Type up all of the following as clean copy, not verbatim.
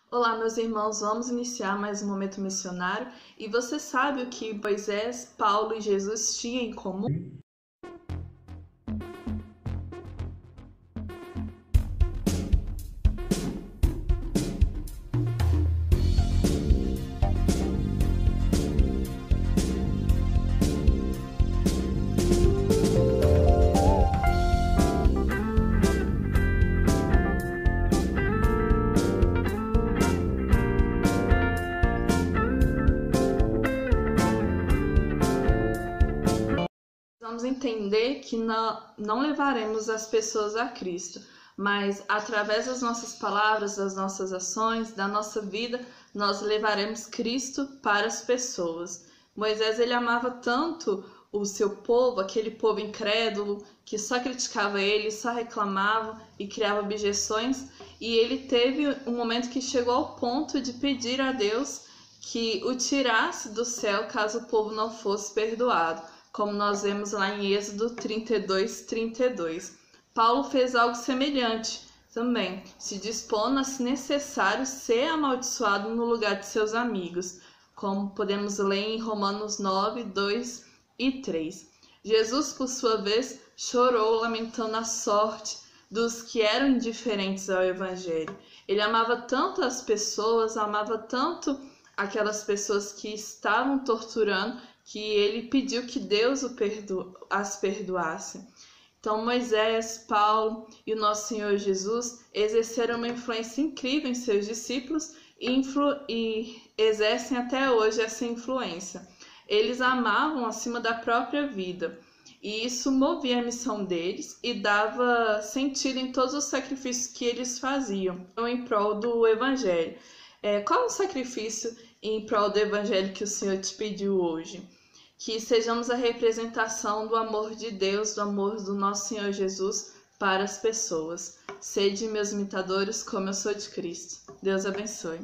Olá, meus irmãos, vamos iniciar mais um momento missionário. E você sabe o que Moisés, Paulo e Jesus tinham em comum? Vamos entender que não levaremos as pessoas a Cristo, mas através das nossas palavras, das nossas ações, da nossa vida, nós levaremos Cristo para as pessoas. Moisés, ele amava tanto o seu povo, aquele povo incrédulo, que só criticava ele, só reclamava e criava objeções, e ele teve um momento que chegou ao ponto de pedir a Deus que o tirasse do céu caso o povo não fosse perdoado, como nós vemos lá em Êxodo 32:32. Paulo fez algo semelhante também, se dispondo a, se necessário, ser amaldiçoado no lugar de seus amigos, como podemos ler em Romanos 9:2 e 3. Jesus, por sua vez, chorou lamentando a sorte dos que eram indiferentes ao Evangelho. Ele amava tanto as pessoas, amava tanto aquelas pessoas que estavam torturando, que ele pediu que Deus as perdoasse. Então Moisés, Paulo e o nosso Senhor Jesus exerceram uma influência incrível em seus discípulos e exercem até hoje essa influência. Eles amavam acima da própria vida, e isso movia a missão deles e dava sentido em todos os sacrifícios que eles faziam em prol do Evangelho. Qual é o sacrifício em prol do Evangelho que o Senhor te pediu hoje? Que sejamos a representação do amor de Deus, do amor do nosso Senhor Jesus para as pessoas. Sede meus imitadores, como eu sou de Cristo. Deus abençoe.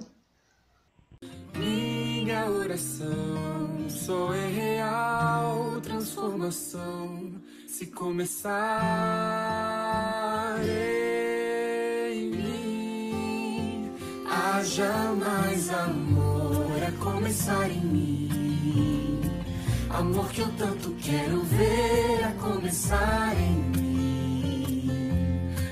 Minha oração só é real transformação se começar em mim. Haja mais amor a começar em mim. Amor que eu tanto quero ver a começar em mim.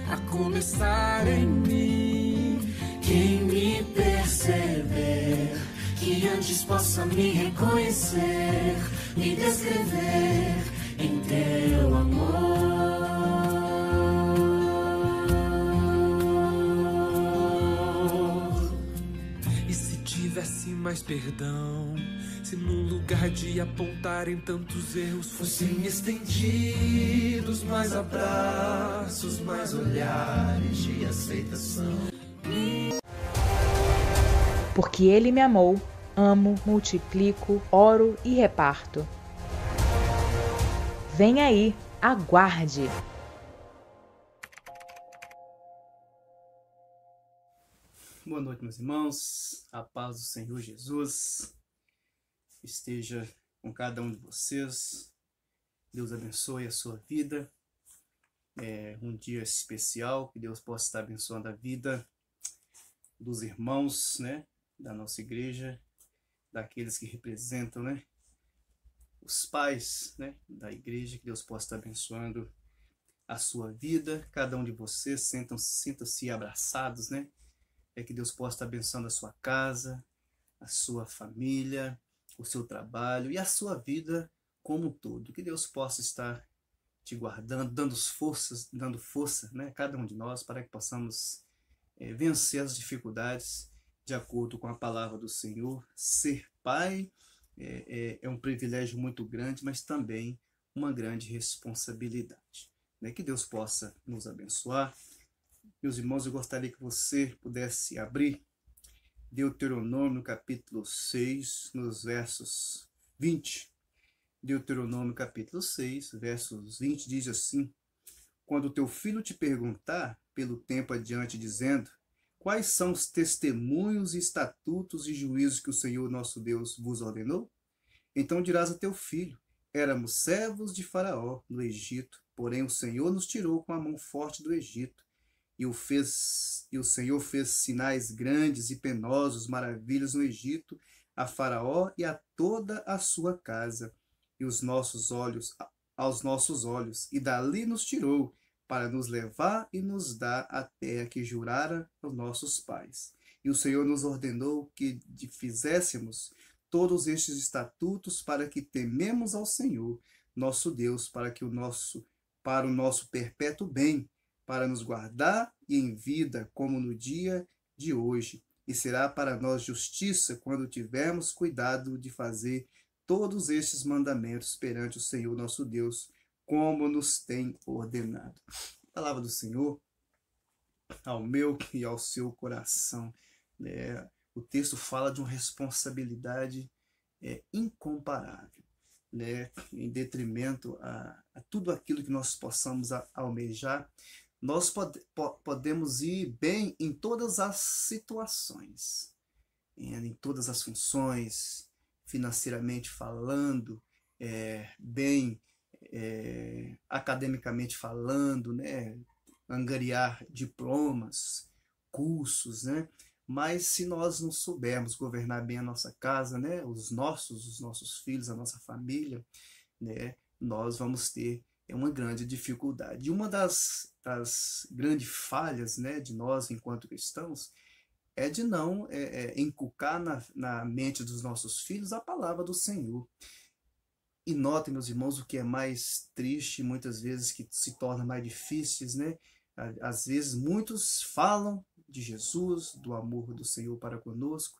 A começar em mim. Quem me perceber, que antes possa me reconhecer, me descrever em teu amor. E se tivesse mais perdão, se num lugar de apontarem tantos erros fossem estendidos mais abraços, mais olhares de aceitação. Porque ele me amou, amo, multiplico, oro e reparto. Vem aí, aguarde! Boa noite, meus irmãos. A paz do Senhor Jesus esteja com cada um de vocês. Deus abençoe a sua vida. É um dia especial, que Deus possa estar abençoando a vida dos irmãos, né, da nossa igreja, daqueles que representam, né, os pais, né, da igreja. Que Deus possa estar abençoando a sua vida. Cada um de vocês sintam-se abraçados, né? Que Deus possa estar abençoando a sua casa, a sua família, o seu trabalho e a sua vida como um todo. Que Deus possa estar te guardando, dando força, né, a cada um de nós, para que possamos vencer as dificuldades de acordo com a palavra do Senhor. Ser pai é um privilégio muito grande, mas também uma grande responsabilidade, né? Que Deus possa nos abençoar. Meus irmãos, eu gostaria que você pudesse abrir Deuteronômio capítulo 6, nos versos 20. Deuteronômio capítulo 6, versos 20, diz assim: Quando teu filho te perguntar pelo tempo adiante, dizendo: Quais são os testemunhos, estatutos e juízos que o Senhor nosso Deus vos ordenou? Então dirás a teu filho: Éramos servos de Faraó no Egito, porém o Senhor nos tirou com a mão forte do Egito e o Senhor fez sinais grandes e penosos, maravilhas no Egito, a Faraó e a toda a sua casa, e aos nossos olhos, e dali nos tirou, para nos levar e nos dar a terra que jurara aos nossos pais. E o Senhor nos ordenou que fizéssemos todos estes estatutos para que tememos ao Senhor, nosso Deus, para o nosso perpétuo bem, para nos guardar e em vida, como no dia de hoje. E será para nós justiça quando tivermos cuidado de fazer todos estes mandamentos perante o Senhor nosso Deus, como nos tem ordenado. A palavra do Senhor ao meu e ao seu coração. O texto fala de uma responsabilidade incomparável, em detrimento a tudo aquilo que nós possamos almejar. Nós podemos ir bem em todas as situações, em todas as funções, financeiramente falando, bem academicamente falando, angariar diplomas, cursos, Mas se nós não soubermos governar bem a nossa casa, os nossos filhos, a nossa família, nós vamos ter uma grande dificuldade. E uma das grandes falhas, de nós enquanto cristãos é de não inculcar na mente dos nossos filhos a palavra do Senhor. E notem, meus irmãos, o que é mais triste, muitas vezes que se torna mais difíceis, Às vezes muitos falam de Jesus, do amor do Senhor para conosco,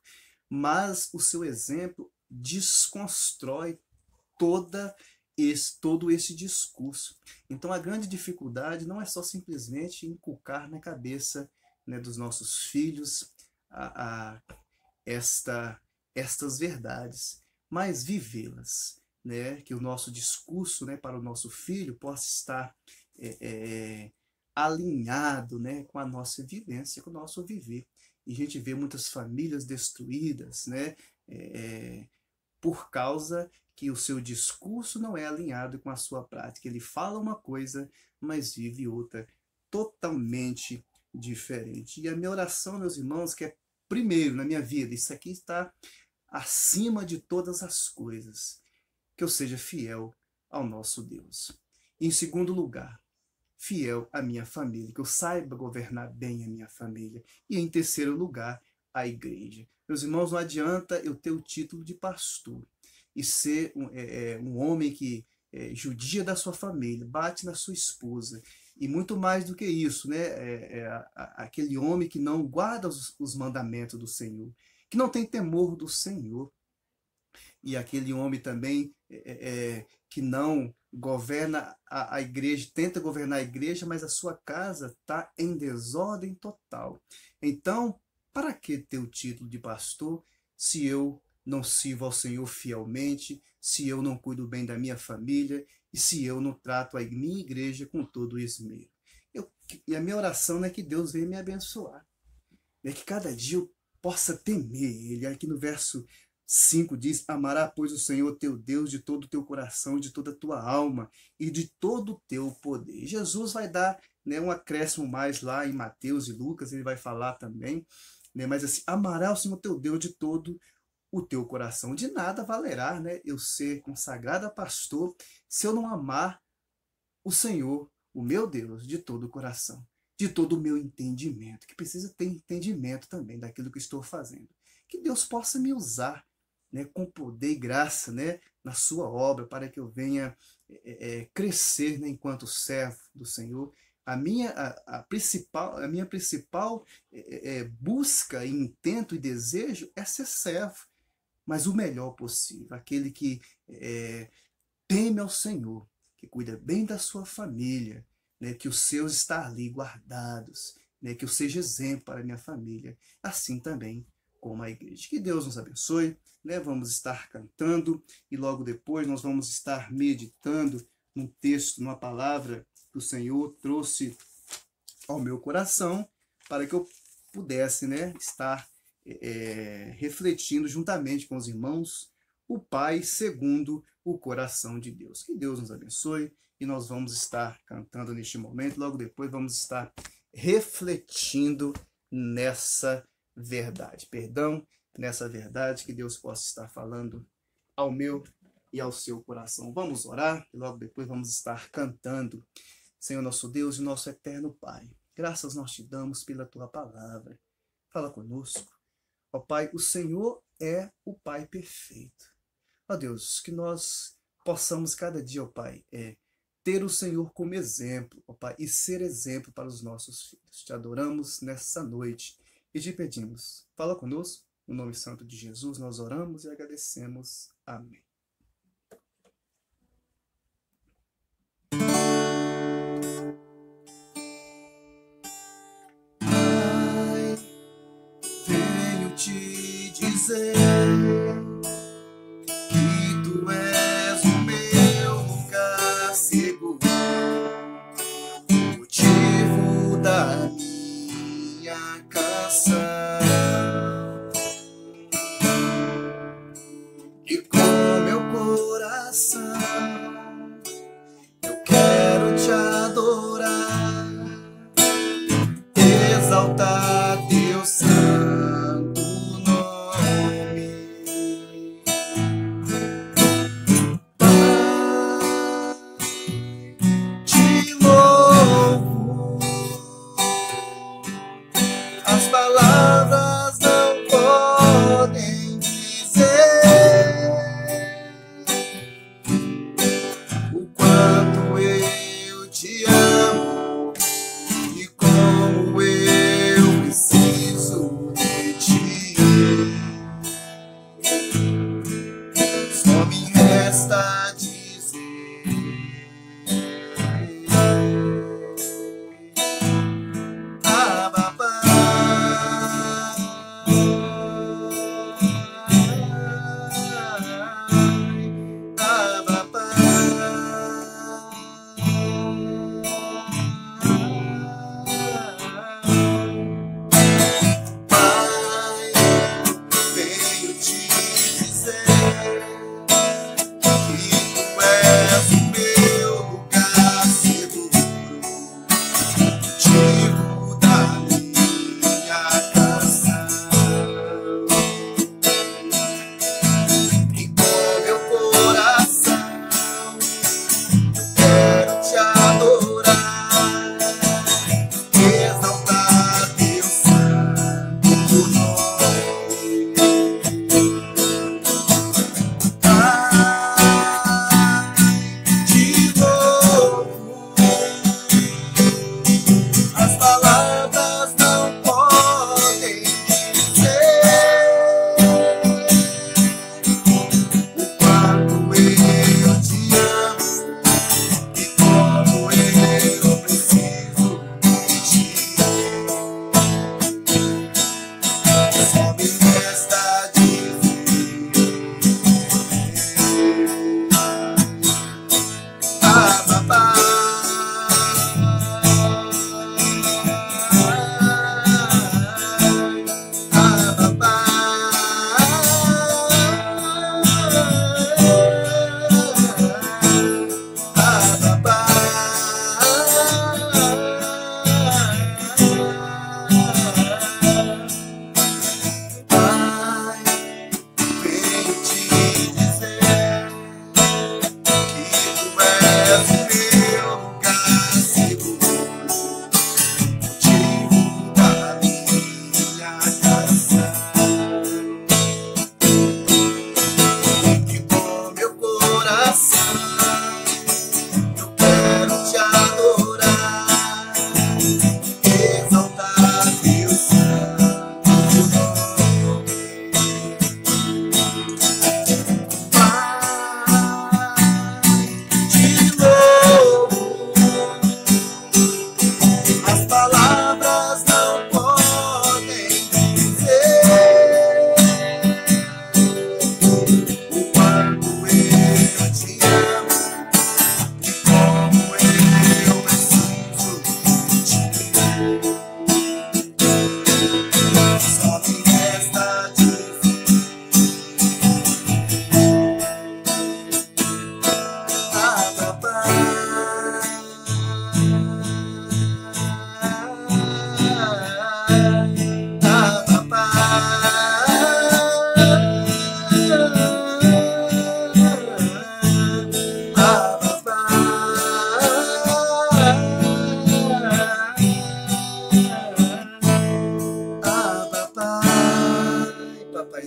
mas o seu exemplo desconstrói todo esse discurso. Então a grande dificuldade não é só simplesmente inculcar na cabeça dos nossos filhos estas verdades, mas vivê-las, que o nosso discurso para o nosso filho possa estar alinhado com a nossa vivência, com o nosso viver. E a gente vê muitas famílias destruídas por causa que o seu discurso não é alinhado com a sua prática. Ele fala uma coisa, mas vive outra totalmente diferente. E a minha oração, meus irmãos, que é primeiro na minha vida, isso aqui está acima de todas as coisas, que eu seja fiel ao nosso Deus. E, em segundo lugar, fiel à minha família, que eu saiba governar bem a minha família. E, em terceiro lugar, a igreja. Meus irmãos, não adianta eu ter o título de pastor e ser um homem que judia da sua família, bate na sua esposa, e muito mais do que isso, aquele homem que não guarda os mandamentos do Senhor, que não tem temor do Senhor, e aquele homem também que não governa a igreja, tenta governar a igreja, mas a sua casa está em desordem total. Então, para que ter o título de pastor se eu não sirvo ao Senhor fielmente, se eu não cuido bem da minha família e se eu não trato a minha igreja com todo o esmero? E a minha oração é que Deus venha me abençoar, que cada dia eu possa temer Ele. Aqui no verso 5 diz: amará, pois, o Senhor teu Deus de todo o teu coração, de toda a tua alma e de todo o teu poder. Jesus vai dar um acréscimo mais lá em Mateus e Lucas, ele vai falar também, mas assim, amará o Senhor teu Deus de todo o teu coração. De nada valerá eu ser consagrado a pastor se eu não amar o Senhor, o meu Deus, de todo o coração, de todo o meu entendimento, que precisa ter entendimento também daquilo que estou fazendo. Que Deus possa me usar com poder e graça na sua obra, para que eu venha crescer enquanto servo do Senhor. A minha principal busca, intento e desejo é ser servo, mas o melhor possível, aquele que teme ao Senhor, que cuida bem da sua família, que os seus estão ali guardados, que eu seja exemplo para a minha família, assim também como a igreja. Que Deus nos abençoe, vamos estar cantando e logo depois nós vamos estar meditando num texto, numa palavra que o Senhor trouxe ao meu coração para que eu pudesse estar refletindo juntamente com os irmãos o Pai segundo o coração de Deus. Que Deus nos abençoe e nós vamos estar cantando neste momento, logo depois vamos estar refletindo nessa verdade. Perdão, nessa verdade que Deus possa estar falando ao meu e ao seu coração. Vamos orar e logo depois vamos estar cantando. Senhor nosso Deus e nosso eterno Pai, graças nós te damos pela tua palavra. Fala conosco. Ó Pai, o Senhor é o Pai perfeito. Ó Deus, que nós possamos cada dia, ó Pai, ter o Senhor como exemplo, ó Pai, e ser exemplo para os nossos filhos. Te adoramos nessa noite e te pedimos. Fala conosco. No nome santo de Jesus nós oramos e agradecemos. Amém. Pai, venho te dizer que tu és o meu lugar seguro, motivo da minha canção. E com meu coração eu quero te adorar, exaltar teu santo nome. Pai, te louvo, as palavras não podem dizer o quanto eu te amo e como eu preciso de ti. Só me resta dizer Abba, Pai, venho te dizer que tu és o meu lugar seguro, motivo da minha canção. E com meu coração quero te adorar, exaltar teu santo nome. Pai, te louvo, as palavras não podem dizer o quanto eu te amo e como eu preciso de ti. Só me resta dizer Abba, Pai. Abba, Pai.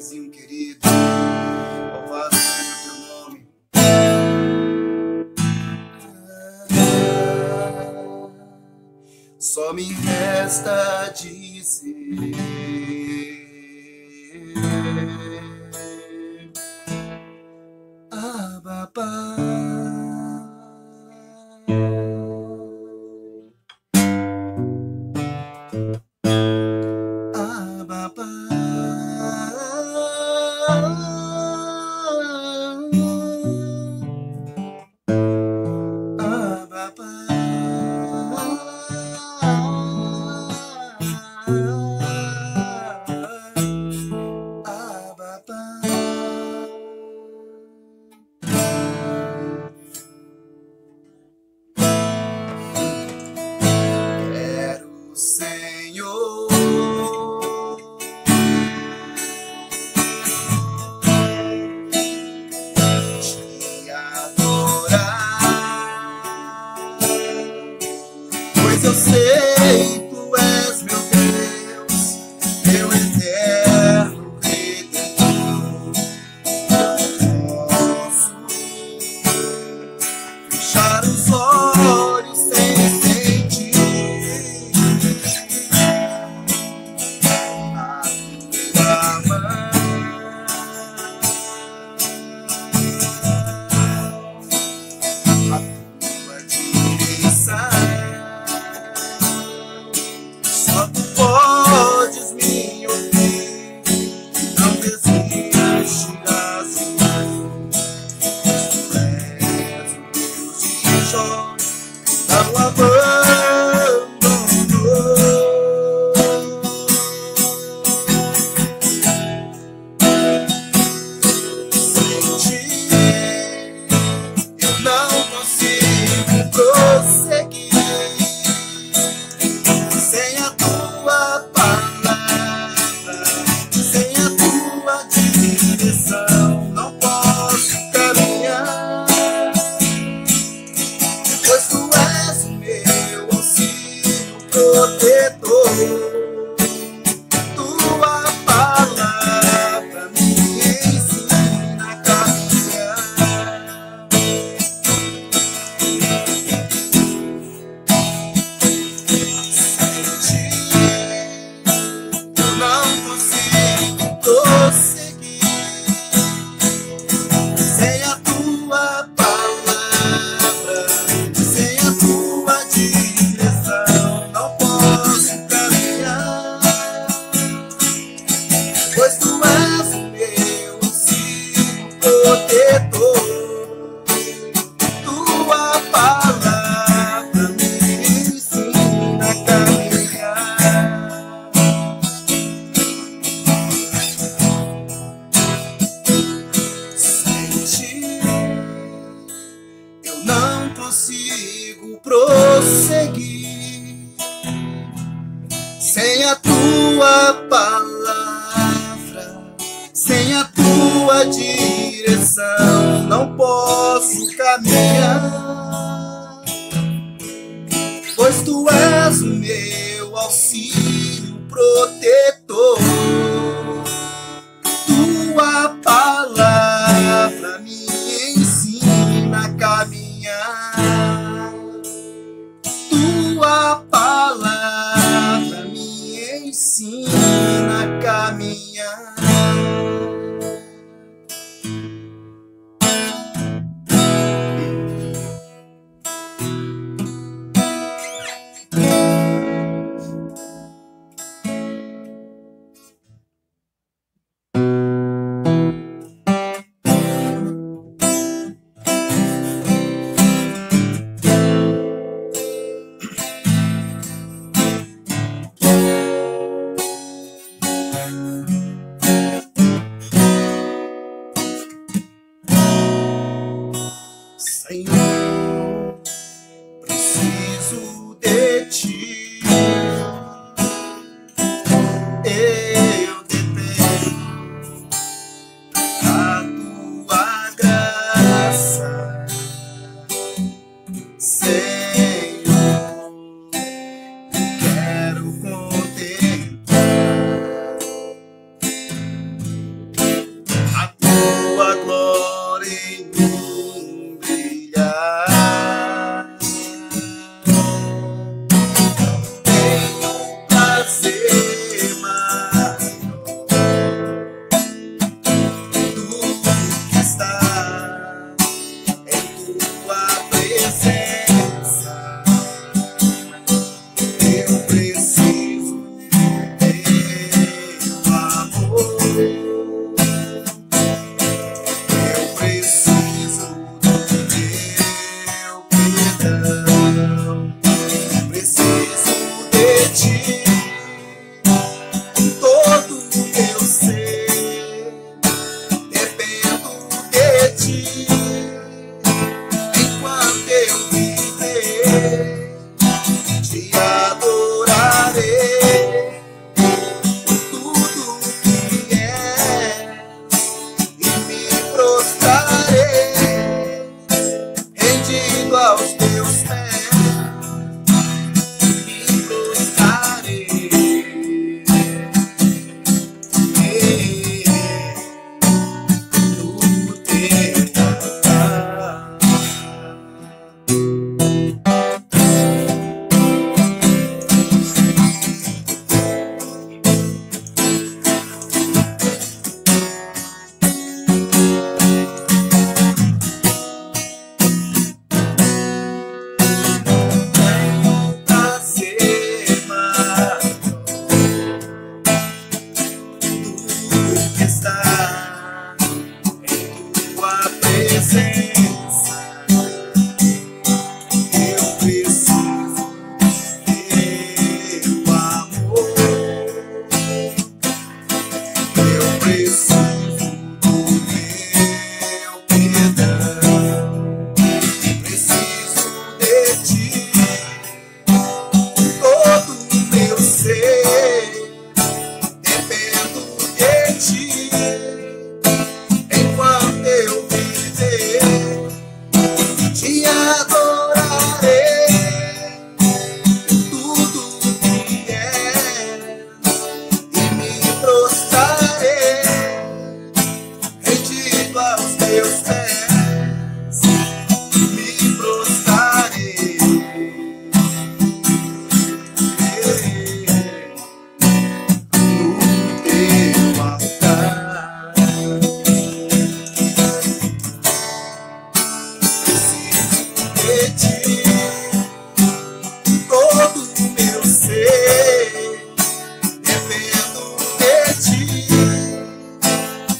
Paizinho querido, louvado seja o teu nome. Só me resta dizer: Abba, Pai. Abba, Pai. Abba, Pai. Abba, Pai. Quero, Senhor, te adorar, pois eu sei tu és meu Deus, meu eterno Redentor. Não posso fechar os olhos sem sentir a tua mão, a tua direção. Só tu podes me ouvir, não desistirás de mim. Tu és o Deus de Jó, não abandonou. Sem ti eu não consigo prosseguir. Sem a tua palavra, sem a tua direção, não posso caminhar. Pois tu és o meu auxílio protetor. Tua palavra me ensina a caminhar. Sem ti eu não consigo prosseguir. Sem a tua palavra, sem a tua direção, não posso caminhar. Pois tu és o meu auxílio protetor. Tua palavra me ensina a caminhar. Sem ti eu não consigo prosseguir. Sem a tua palavra, sem a tua direção, não posso caminhar. Pois tu és o meu auxílio protetor. Tua palavra me ensina a caminhar. Tua palavra me ensina a caminhar.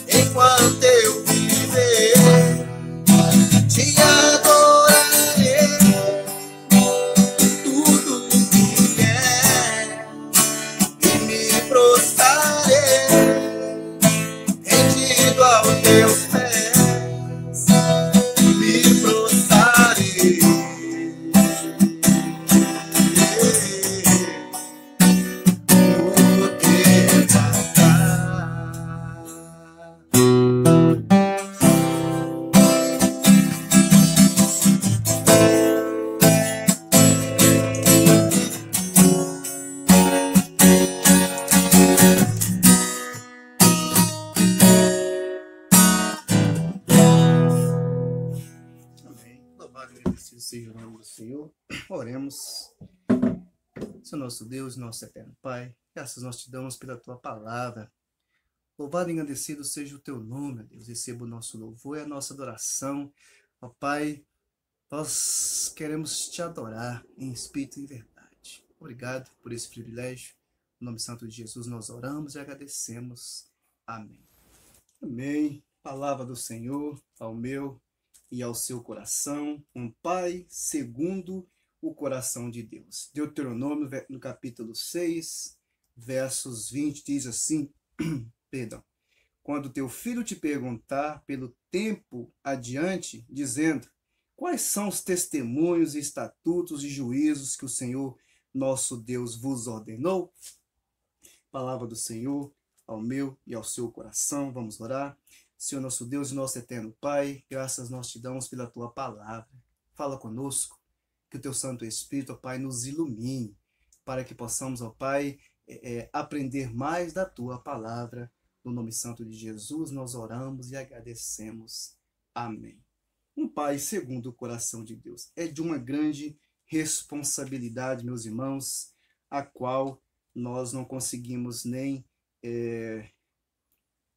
enquanto eu viver, te adorarei, tudo que é, e me prostrarei, rendido aos teus pés, me prostrarei. Seja o nome do Senhor. Oremos. Senhor nosso Deus, nosso eterno Pai, graças nós te damos pela tua palavra. Louvado e engrandecido seja o teu nome, Deus. Receba o nosso louvor e a nossa adoração. Ó Pai, nós queremos te adorar em espírito e em verdade. Obrigado por esse privilégio. No nome santo de Jesus nós oramos e agradecemos. Amém. Amém. Palavra do Senhor ao meu e ao seu coração, um pai segundo o coração de Deus. Deuteronômio, no capítulo 6, versos 20, diz assim, perdão, quando teu filho te perguntar pelo tempo adiante, dizendo, quais são os testemunhos, estatutos e juízos que o Senhor nosso Deus vos ordenou? Palavra do Senhor ao meu e ao seu coração. Vamos orar. Senhor nosso Deus e nosso eterno Pai, graças nós te damos pela tua palavra. Fala conosco, que o teu Santo Espírito, ó Pai, nos ilumine, para que possamos, ó Pai, aprender mais da tua palavra. No nome santo de Jesus nós oramos e agradecemos. Amém. Um pai segundo o coração de Deus é de uma grande responsabilidade, meus irmãos, a qual nós não conseguimos nem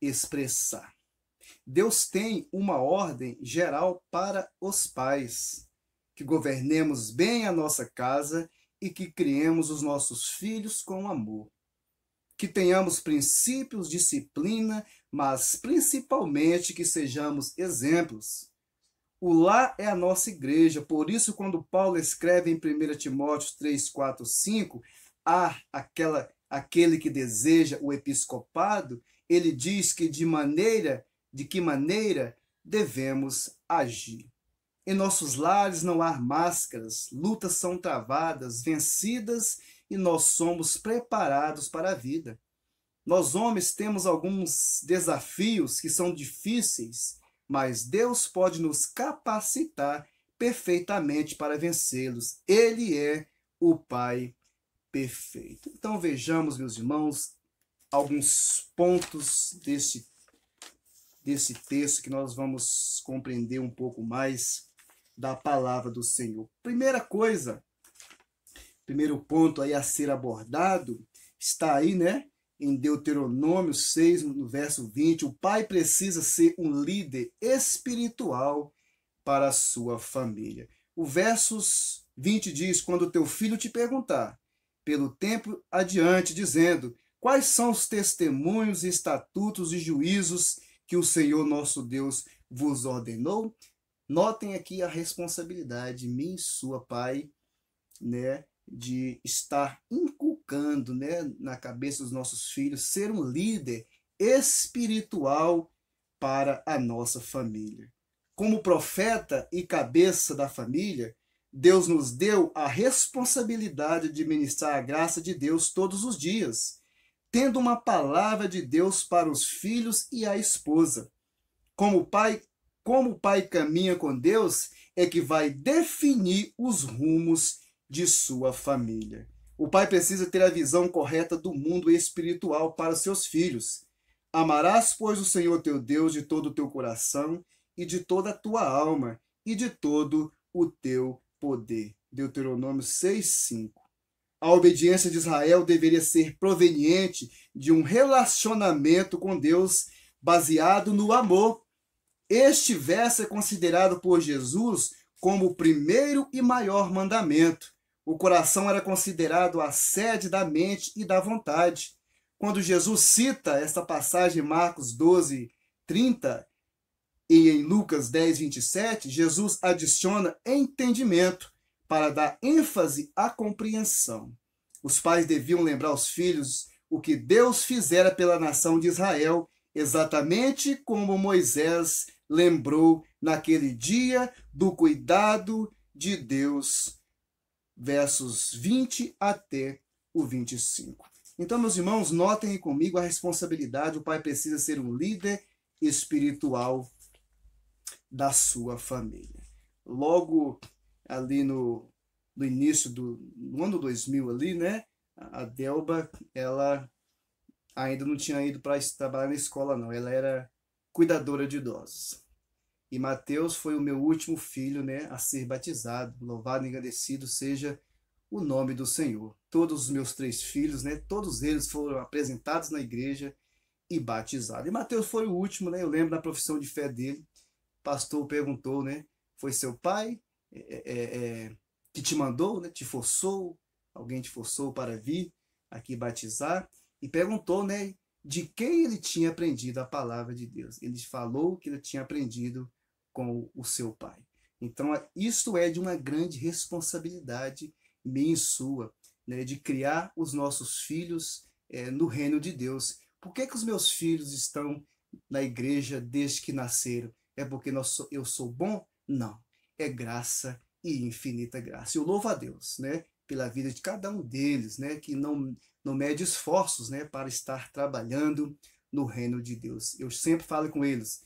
expressar. Deus tem uma ordem geral para os pais, que governemos bem a nossa casa e que criemos os nossos filhos com amor. Que tenhamos princípios, disciplina, mas principalmente que sejamos exemplos. O lar é a nossa igreja, por isso quando Paulo escreve em 1 Timóteo 3, 4, 5, aquele que deseja o episcopado, ele diz que de que maneira devemos agir. Em nossos lares não há máscaras, lutas são travadas, vencidas e nós somos preparados para a vida. Nós homens temos alguns desafios que são difíceis, mas Deus pode nos capacitar perfeitamente para vencê-los. Ele é o Pai perfeito. Então vejamos, meus irmãos, alguns pontos desse texto que nós vamos compreender um pouco mais da palavra do Senhor. Primeira coisa, primeiro ponto aí a ser abordado, está aí, né, em Deuteronômio 6, no verso 20, o pai precisa ser um líder espiritual para a sua família. O versos 20 diz, quando teu filho te perguntar, pelo tempo adiante, dizendo, quais são os testemunhos, estatutos e juízos que o Senhor nosso Deus vos ordenou? Notem aqui a responsabilidade, minha e sua, pai, né, de estar inculcando, né, na cabeça dos nossos filhos, ser um líder espiritual para a nossa família. Como profeta e cabeça da família, Deus nos deu a responsabilidade de ministrar a graça de Deus todos os dias, tendo uma palavra de Deus para os filhos e a esposa. Como o pai caminha com Deus, é que vai definir os rumos de sua família. O pai precisa ter a visão correta do mundo espiritual para seus filhos. Amarás, pois, o Senhor teu Deus de todo o teu coração e de toda a tua alma e de todo o teu poder. Deuteronômio 6:5. A obediência de Israel deveria ser proveniente de um relacionamento com Deus baseado no amor. Este verso é considerado por Jesus como o primeiro e maior mandamento. O coração era considerado a sede da mente e da vontade. quando Jesus cita essa passagem em Marcos 12, 30 e em Lucas 10, 27, Jesus adiciona entendimento para dar ênfase à compreensão. Os pais deviam lembrar aos filhos o que Deus fizera pela nação de Israel, exatamente como Moisés lembrou naquele dia do cuidado de Deus, versos 20 até o 25. Então, meus irmãos, notem aí comigo a responsabilidade. O pai precisa ser um líder espiritual da sua família. Logo ali no início do ano 2000 ali, né? A Delba, ela ainda não tinha ido para trabalhar na escola, não. Ela era cuidadora de idosos. E Mateus foi o meu último filho, né, a ser batizado. Louvado e agradecido seja o nome do Senhor. Todos os meus 3 filhos, né, todos eles foram apresentados na igreja e batizados. E Mateus foi o último, né? Eu lembro da profissão de fé dele. O pastor perguntou, né? Foi seu pai que te mandou, né? Te forçou? Alguém te forçou para vir aqui batizar? E perguntou, né? De quem ele tinha aprendido a palavra de Deus. Ele falou que ele tinha aprendido com o seu pai. Então, isto é de uma grande responsabilidade minha e sua, né? De criar os nossos filhos no reino de Deus. Por que os meus filhos estão na igreja desde que nasceram? É porque eu sou bom? Não. É graça e infinita graça. Eu louvo a Deus, né, pela vida de cada um deles, né, que não mede esforços, né, para estar trabalhando no reino de Deus. Eu sempre falo com eles,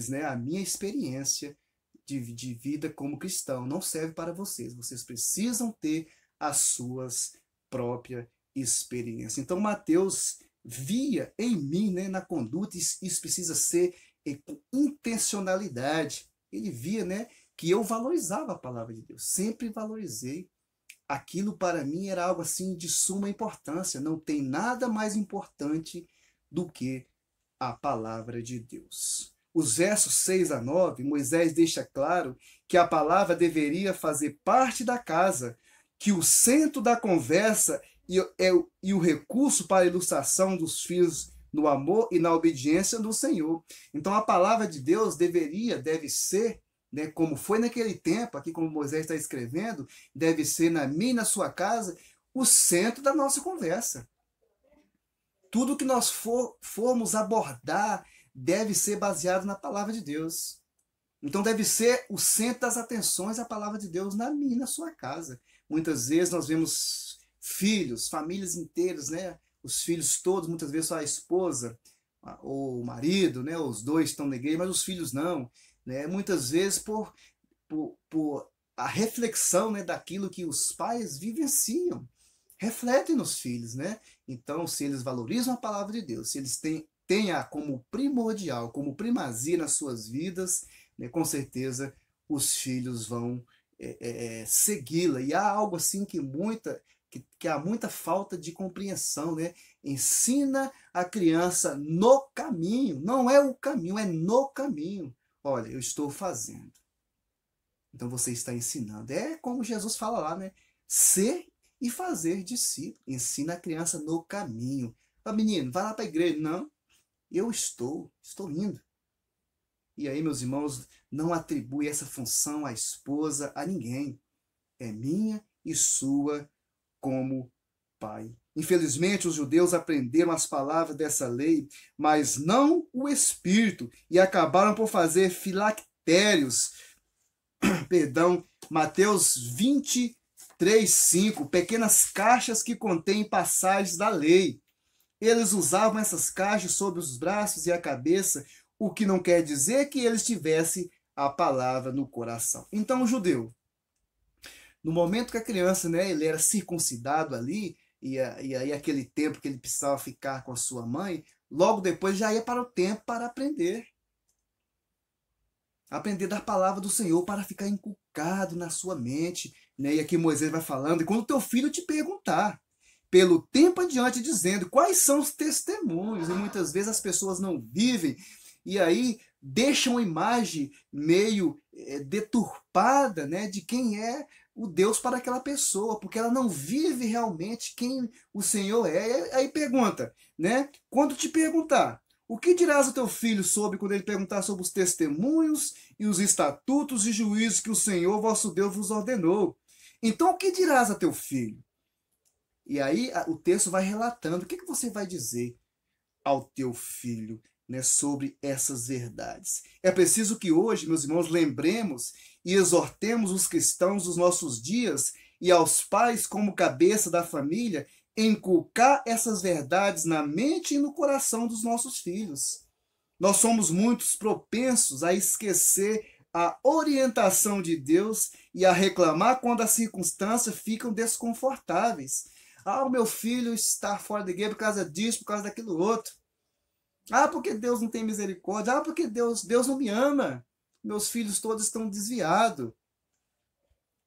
né, a minha experiência de vida como cristão não serve para vocês. Vocês precisam ter as suas próprias experiências. Então, Mateus via em mim, né, na conduta, isso precisa ser com intencionalidade. Ele via, né, que eu valorizava a palavra de Deus, sempre valorizei. Aquilo para mim era algo assim de suma importância. Não tem nada mais importante do que a palavra de Deus. Os versos 6 a 9, Moisés deixa claro que a palavra deveria fazer parte da casa, que o centro da conversa e o recurso para a ilustração dos filhos no amor e na obediência do Senhor. Então a palavra de Deus deve ser, né, como foi naquele tempo, aqui como Moisés está escrevendo, deve ser na minha e na sua casa, o centro da nossa conversa. Tudo que nós formos abordar deve ser baseado na palavra de Deus. Então deve ser o centro das atenções a palavra de Deus na minha e na sua casa. Muitas vezes nós vemos filhos, famílias inteiras, né? Os filhos todos, muitas vezes só a esposa ou o marido, né? Os dois estão na igreja, mas os filhos não. Né? Muitas vezes por a reflexão, né, daquilo que os pais vivenciam, refletem nos filhos. Né? Então, se eles valorizam a palavra de Deus, se eles têm-a como primordial, como primazia nas suas vidas, né, com certeza os filhos vão segui-la. E há algo assim que há muita falta de compreensão, né? Ensina a criança no caminho, não é o caminho, é no caminho. Olha, eu estou fazendo. Então você está ensinando. É como Jesus fala lá, né? Ser e fazer discípulo. Ensina a criança no caminho. Ah, menino, vai lá para a igreja. Não, eu estou indo. E aí, meus irmãos, não atribui essa função à esposa, a ninguém. É minha e sua como pai. Infelizmente, os judeus aprenderam as palavras dessa lei, mas não o espírito, e acabaram por fazer filactérios. Mateus 23:5, pequenas caixas que contêm passagens da lei. Eles usavam essas caixas sobre os braços e a cabeça, o que não quer dizer que eles tivessem a palavra no coração. Então, o judeu, no momento que a criança, né, ele era circuncidado ali, e aí aquele tempo que ele precisava ficar com a sua mãe, logo depois já ia para o tempo para aprender. Aprender da palavra do Senhor para ficar inculcado na sua mente. Né? E aqui Moisés vai falando, e quando teu filho te perguntar, pelo tempo adiante, dizendo quais são os testemunhos, e muitas vezes as pessoas não vivem, e aí deixam uma imagem meio deturpada, né, de quem é o Deus para aquela pessoa, porque ela não vive realmente quem o Senhor é. Aí pergunta, né? Quando te perguntar, o que dirás ao teu filho sobre, quando ele perguntar sobre os testemunhos e os estatutos e juízos que o Senhor vosso Deus vos ordenou? Então, o que dirás a teu filho? E aí o texto vai relatando, o que você vai dizer ao teu filho, né, sobre essas verdades? É preciso que hoje, meus irmãos, lembremos e exortemos os cristãos dos nossos dias e aos pais como cabeça da família, inculcar essas verdades na mente e no coração dos nossos filhos. Nós somos muitos propensos a esquecer a orientação de Deus e a reclamar quando as circunstâncias ficam desconfortáveis. Ah, o meu filho está fora da igreja por causa disso, por causa daquilo outro. Ah, porque Deus não tem misericórdia. Ah, porque Deus não me ama. Meus filhos todos estão desviados.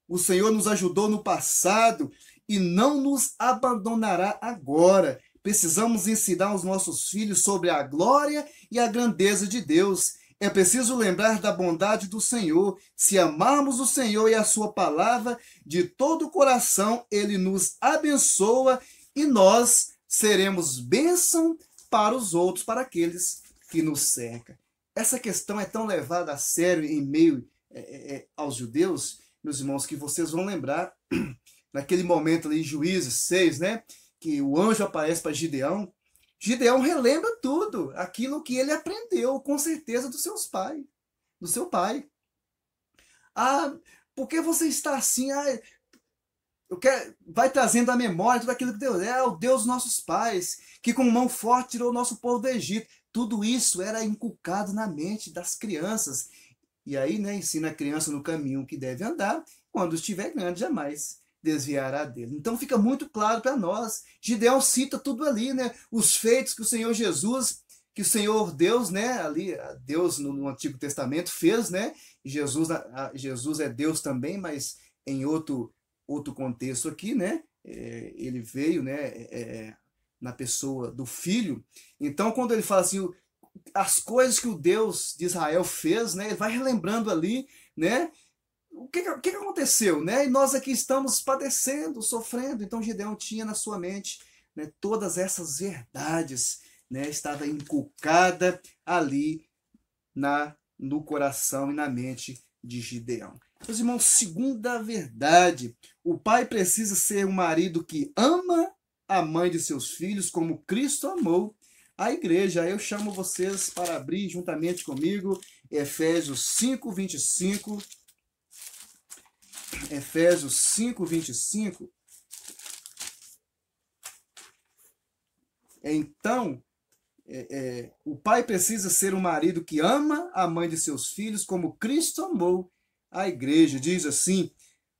O Senhor nos ajudou no passado e não nos abandonará agora. Precisamos ensinar os nossos filhos sobre a glória e a grandeza de Deus. É preciso lembrar da bondade do Senhor. Se amarmos o Senhor e a sua palavra de todo o coração, Ele nos abençoa e nós seremos bênção para os outros, para aqueles que nos cercam. Essa questão é tão levada a sério em meio aos judeus, meus irmãos, que vocês vão lembrar naquele momento ali em Juízes 6, né, que o anjo aparece para Gideão. Gideão relembra tudo, aquilo que ele aprendeu, com certeza, do seu pai. Ah, por que você está assim? Ah, vai trazendo à memória tudo aquilo que Deus é, o Deus dos nossos pais, que com mão forte tirou o nosso povo do Egito. Tudo isso era inculcado na mente das crianças. E aí, né, ensina a criança no caminho que deve andar, quando estiver grande, jamais desviará dele. Então fica muito claro para nós. Gideão cita tudo ali, né? Os feitos que o Senhor Jesus, que o Senhor Deus, né? Ali, Deus no Antigo Testamento fez, né? Jesus é Deus também, mas em outro contexto aqui, né? Ele veio, né? Na pessoa do Filho. Então, quando ele fala assim, as coisas que o Deus de Israel fez, né? Ele vai relembrando ali, né? O que aconteceu, né? E nós aqui estamos padecendo, sofrendo. Então Gideão tinha na sua mente, né, todas essas verdades, né? Estava inculcada ali no coração e na mente de Gideão. Meus irmãos, segunda verdade: o pai precisa ser um marido que ama a mãe de seus filhos como Cristo amou a igreja. Eu chamo vocês para abrir juntamente comigo Efésios 5:25. Efésios 5:25. Então, o pai precisa ser um marido que ama a mãe de seus filhos como Cristo amou a igreja. Diz assim: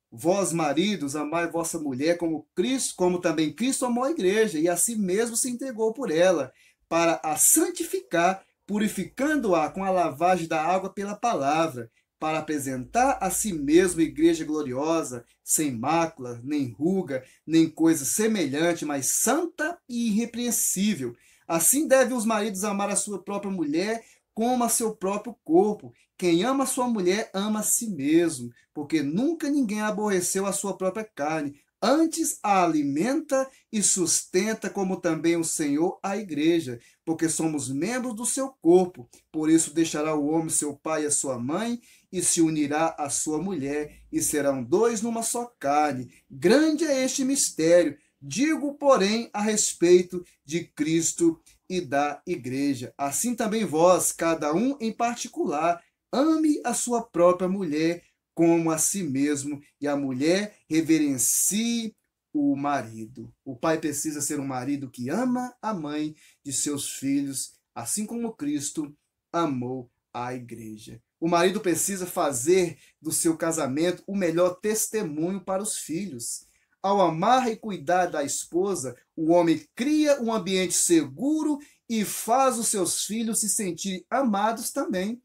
vós, maridos, amai vossa mulher como Cristo, como também Cristo amou a igreja, e a si mesmo se entregou por ela, para a santificar, purificando-a com a lavagem da água pela palavra, para apresentar a si mesmo igreja gloriosa, sem mácula, nem ruga, nem coisa semelhante, mas santa e irrepreensível. Assim devem os maridos amar a sua própria mulher como a seu próprio corpo. Quem ama a sua mulher ama a si mesmo, porque nunca ninguém aborreceu a sua própria carne, antes a alimenta e sustenta, como também o Senhor a igreja, porque somos membros do seu corpo. Por isso deixará o homem seu pai e a sua mãe, e se unirá à sua mulher, e serão dois numa só carne. Grande é este mistério. Digo, porém, a respeito de Cristo e da igreja. Assim também vós, cada um em particular, ame a sua própria mulher como a si mesmo, e a mulher reverencie o marido. O pai precisa ser um marido que ama a mãe de seus filhos, assim como Cristo amou a igreja. O marido precisa fazer do seu casamento o melhor testemunho para os filhos. Ao amar e cuidar da esposa, o homem cria um ambiente seguro e faz os seus filhos se sentirem amados também.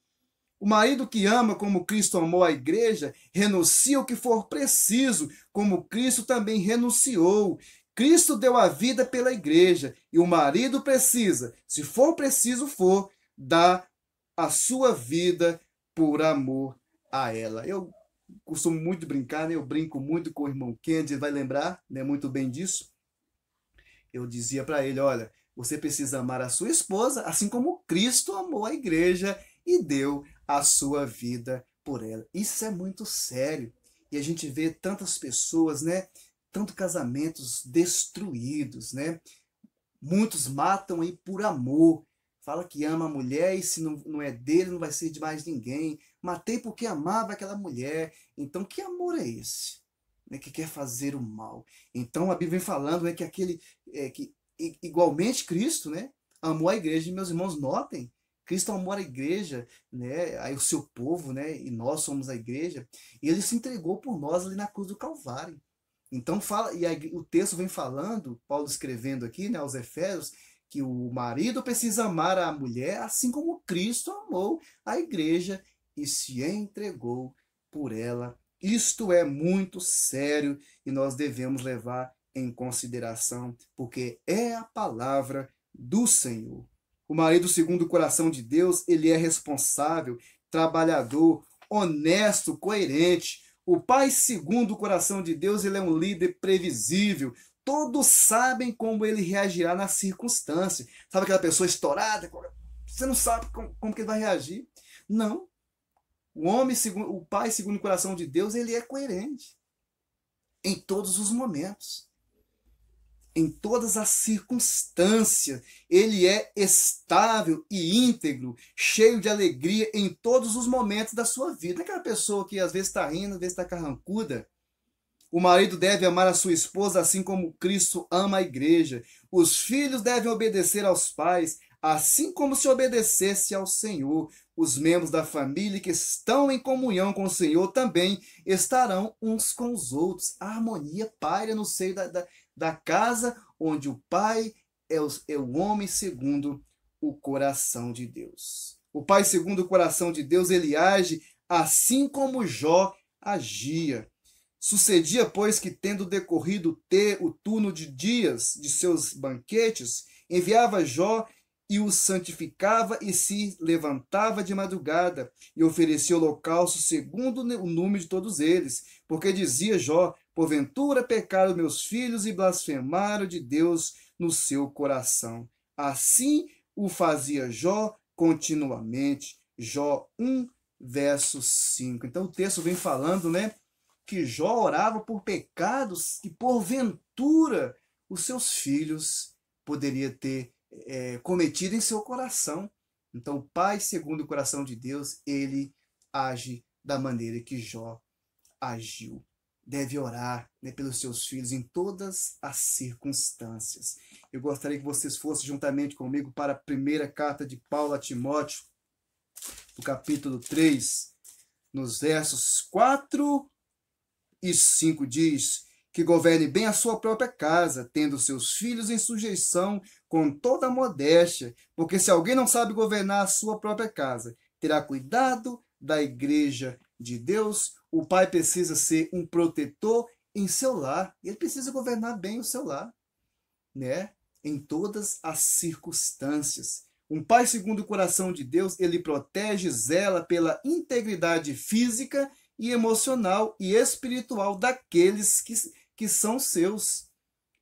O marido que ama como Cristo amou a igreja, renuncia o que for preciso, como Cristo também renunciou. Cristo deu a vida pela igreja, e o marido precisa, se for preciso dar a sua vida por amor a ela. Eu costumo muito brincar, né? Eu brinco muito com o irmão Kennedy, vai lembrar, né, muito bem disso. Eu dizia para ele, olha, você precisa amar a sua esposa, assim como Cristo amou a igreja e deu a sua vida por ela. Isso é muito sério. E a gente vê tantas pessoas, né? Tantos casamentos destruídos, né? Muitos matam aí por amor. Fala que ama a mulher e se não é dele, não vai ser de mais ninguém. Matei porque amava aquela mulher. Então, que amor é esse? Né, que quer fazer o mal. Então, a Bíblia vem falando, né, que igualmente Cristo, né, amou a igreja. E, meus irmãos, notem, Cristo amou a igreja, né, aí o seu povo, né, e nós somos a igreja. E ele se entregou por nós ali na cruz do Calvário. Então, fala, e aí, o texto vem falando, Paulo escrevendo aqui, né, aos Efésios, que o marido precisa amar a mulher assim como Cristo amou a igreja e se entregou por ela. Isto é muito sério e nós devemos levar em consideração, porque é a palavra do Senhor. O marido, segundo o coração de Deus, ele é responsável, trabalhador, honesto, coerente. O pai, segundo o coração de Deus, ele é um líder previsível. Todos sabem como ele reagirá nas circunstâncias. Sabe aquela pessoa estourada? Você não sabe como que ele vai reagir. Não. O homem, o pai, segundo o coração de Deus, ele é coerente. Em todos os momentos. Em todas as circunstâncias. Ele é estável e íntegro, cheio de alegria em todos os momentos da sua vida. Não é aquela pessoa que às vezes está rindo, às vezes está carrancuda. O marido deve amar a sua esposa assim como Cristo ama a igreja. Os filhos devem obedecer aos pais, assim como se obedecesse ao Senhor. Os membros da família que estão em comunhão com o Senhor também estarão uns com os outros. A harmonia paira no seio da casa, onde o pai é o homem segundo o coração de Deus. O pai segundo o coração de Deus, ele age assim como Jó agia. Sucedia, pois, que tendo decorrido o turno de dias de seus banquetes, enviava Jó e o santificava e se levantava de madrugada e oferecia holocausto segundo o número de todos eles. Porque dizia Jó, porventura pecaram meus filhos e blasfemaram de Deus no seu coração. Assim o fazia Jó continuamente. Jó 1, verso 5. Então o texto vem falando, né, que Jó orava por pecados que porventura os seus filhos poderiam ter cometido em seu coração. Então o pai, segundo o coração de Deus, ele age da maneira que Jó agiu. Deve orar, né, pelos seus filhos em todas as circunstâncias. Eu gostaria que vocês fossem juntamente comigo para a primeira carta de Paulo a Timóteo, no capítulo 3, nos versos 4 e 5 diz: que governe bem a sua própria casa, tendo seus filhos em sujeição com toda a modéstia, porque se alguém não sabe governar a sua própria casa, terá cuidado da igreja de Deus. O pai precisa ser um protetor em seu lar, ele precisa governar bem o seu lar, né? Em todas as circunstâncias. Um pai segundo o coração de Deus, ele protege, zela pela integridade física e emocional e espiritual daqueles que são seus.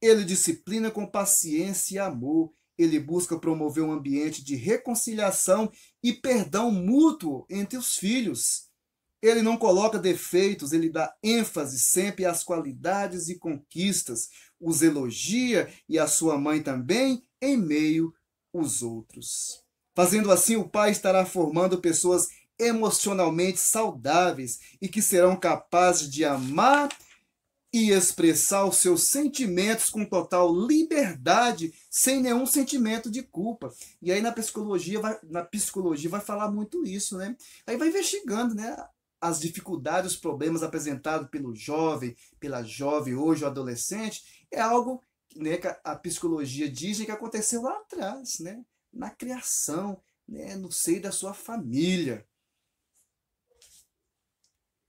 Ele disciplina com paciência e amor. Ele busca promover um ambiente de reconciliação e perdão mútuo entre os filhos. Ele não coloca defeitos, ele dá ênfase sempre às qualidades e conquistas. Os elogia e a sua mãe também em meio aos outros. Fazendo assim, o pai estará formando pessoas emocionalmente saudáveis e que serão capazes de amar e expressar os seus sentimentos com total liberdade, sem nenhum sentimento de culpa. E aí na psicologia vai falar muito isso, né? Aí vai investigando, né, as dificuldades, os problemas apresentados pelo jovem, pela jovem, hoje o adolescente, é algo, né, que a psicologia diz que aconteceu lá atrás, né, na criação, né, no seio da sua família.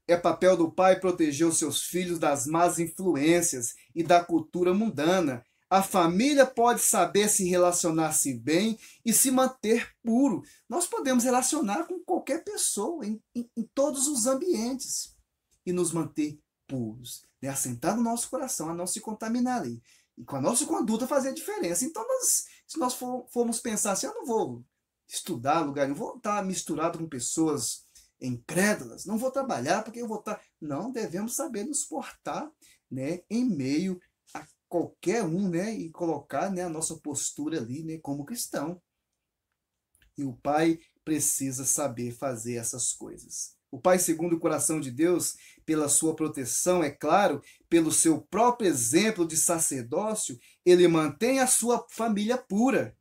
É papel do pai proteger os seus filhos das más influências e da cultura mundana. A família pode saber se relacionar-se bem e se manter puro. Nós podemos relacionar com qualquer pessoa, em todos os ambientes. e nos manter puros, né? Assentar no nosso coração, a não se contaminar ali. E com a nossa conduta fazer a diferença. Então, se nós formos pensar assim, eu não vou estudar lugar, não vou estar misturado com pessoas incrédulas, não vou trabalhar porque eu vou estar... Não, devemos saber nos portar, né, em meio a qualquer um, né, e colocar, né, a nossa postura ali, né, como cristão. E o pai precisa saber fazer essas coisas. O pai, segundo o coração de Deus, pela sua proteção, é claro, pelo seu próprio exemplo de sacerdócio, ele mantém a sua família pura.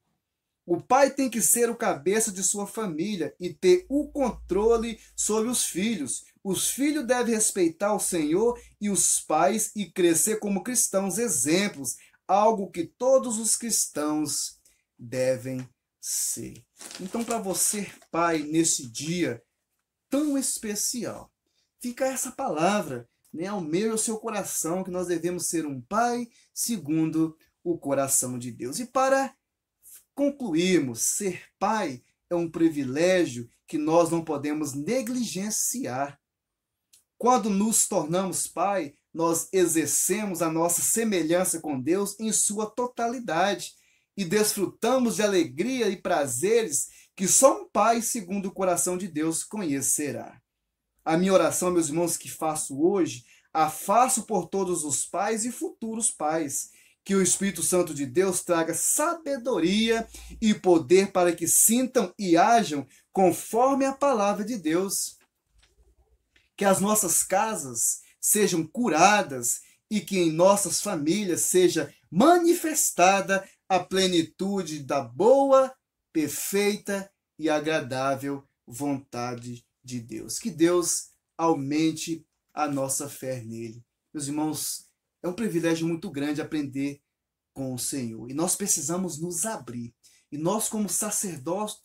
O pai tem que ser o cabeça de sua família e ter o controle sobre os filhos. Os filhos devem respeitar o Senhor e os pais e crescer como cristãos exemplos, algo que todos os cristãos devem ser. Então, para você, pai, nesse dia tão especial, fica essa palavra, né, ao meu e ao seu coração, que nós devemos ser um pai segundo o coração de Deus. E para concluirmos, ser pai é um privilégio que nós não podemos negligenciar. Quando nos tornamos pai, nós exercemos a nossa semelhança com Deus em sua totalidade e desfrutamos de alegria e prazeres que só um pai segundo o coração de Deus conhecerá. A minha oração, meus irmãos, que faço hoje, a faço por todos os pais e futuros pais. Que o Espírito Santo de Deus traga sabedoria e poder para que sintam e ajam conforme a palavra de Deus. Que as nossas casas sejam curadas e que em nossas famílias seja manifestada a plenitude da boa, perfeita e agradável vontade de Deus. Que Deus aumente a nossa fé nele. Meus irmãos, é um privilégio muito grande aprender com o Senhor. E nós precisamos nos abrir. E nós, como sacerdote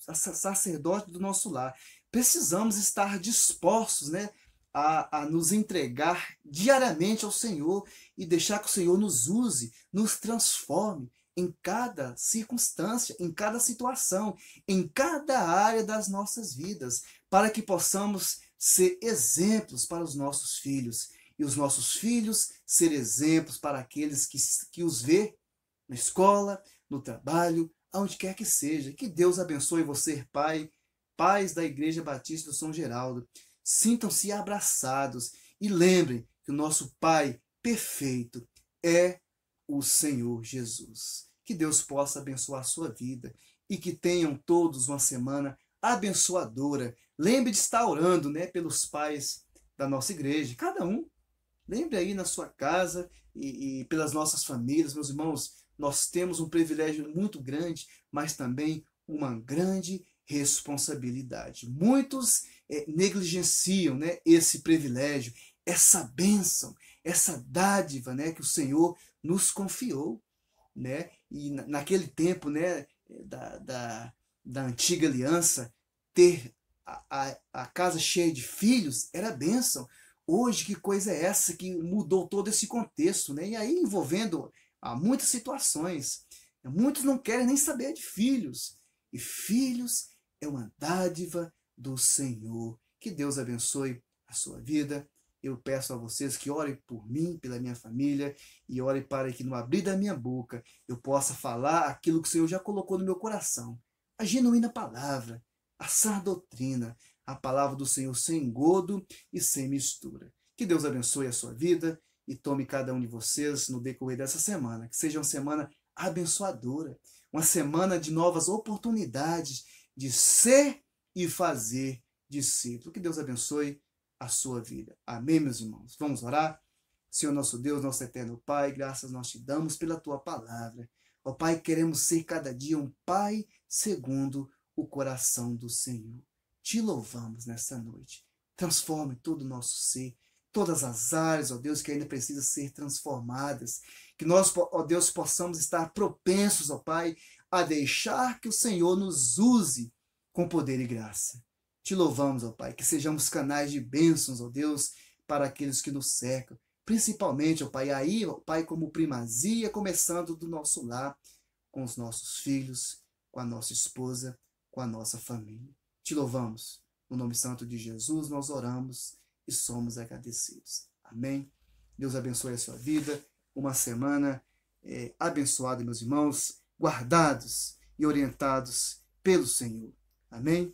do nosso lar, precisamos estar dispostos, né, a nos entregar diariamente ao Senhor e deixar que o Senhor nos use, nos transforme em cada circunstância, em cada situação, em cada área das nossas vidas, para que possamos ser exemplos para os nossos filhos. E os nossos filhos ser exemplos para aqueles que os vê na escola, no trabalho, aonde quer que seja. Que Deus abençoe você, pai, pais da Igreja Batista do São Geraldo. Sintam-se abraçados e lembrem que o nosso Pai perfeito é o Senhor Jesus. Que Deus possa abençoar a sua vida e que tenham todos uma semana abençoadora. Lembre de estar orando, né, pelos pais da nossa igreja, cada um. Lembre aí na sua casa e pelas nossas famílias, meus irmãos, nós temos um privilégio muito grande, mas também uma grande responsabilidade. Muitos negligenciam, né, esse privilégio, essa bênção, essa dádiva, né, que o Senhor nos confiou, né? E naquele tempo, né, da antiga aliança, ter a casa cheia de filhos era bênção. Hoje, que coisa é essa que mudou todo esse contexto, né? E aí envolvendo muitas situações. Muitos não querem nem saber de filhos. E filhos é uma dádiva do Senhor. Que Deus abençoe a sua vida. Eu peço a vocês que orem por mim, pela minha família, e orem para que no abrir da minha boca eu possa falar aquilo que o Senhor já colocou no meu coração. A genuína palavra, a sã doutrina, a palavra do Senhor sem engodo e sem mistura. Que Deus abençoe a sua vida e tome cada um de vocês no decorrer dessa semana. Que seja uma semana abençoadora, uma semana de novas oportunidades de ser e fazer discípulo. Que Deus abençoe a sua vida. Amém, meus irmãos? Vamos orar? Senhor nosso Deus, nosso eterno Pai, graças nós te damos pela tua palavra. Ó Pai, queremos ser cada dia um Pai segundo o coração do Senhor. Te louvamos nessa noite. Transforme todo o nosso ser, todas as áreas, ó Deus, que ainda precisam ser transformadas. Que nós, ó Deus, possamos estar propensos, ó Pai, a deixar que o Senhor nos use com poder e graça. Te louvamos, ó Pai, que sejamos canais de bênçãos, ó Deus, para aqueles que nos cercam. Principalmente, ó Pai, aí, ó Pai, como primazia, começando do nosso lar, com os nossos filhos, com a nossa esposa, com a nossa família. Te louvamos. No nome santo de Jesus nós oramos e somos agradecidos. Amém? Deus abençoe a sua vida. Uma semana abençoada, meus irmãos, guardados e orientados pelo Senhor. Amém?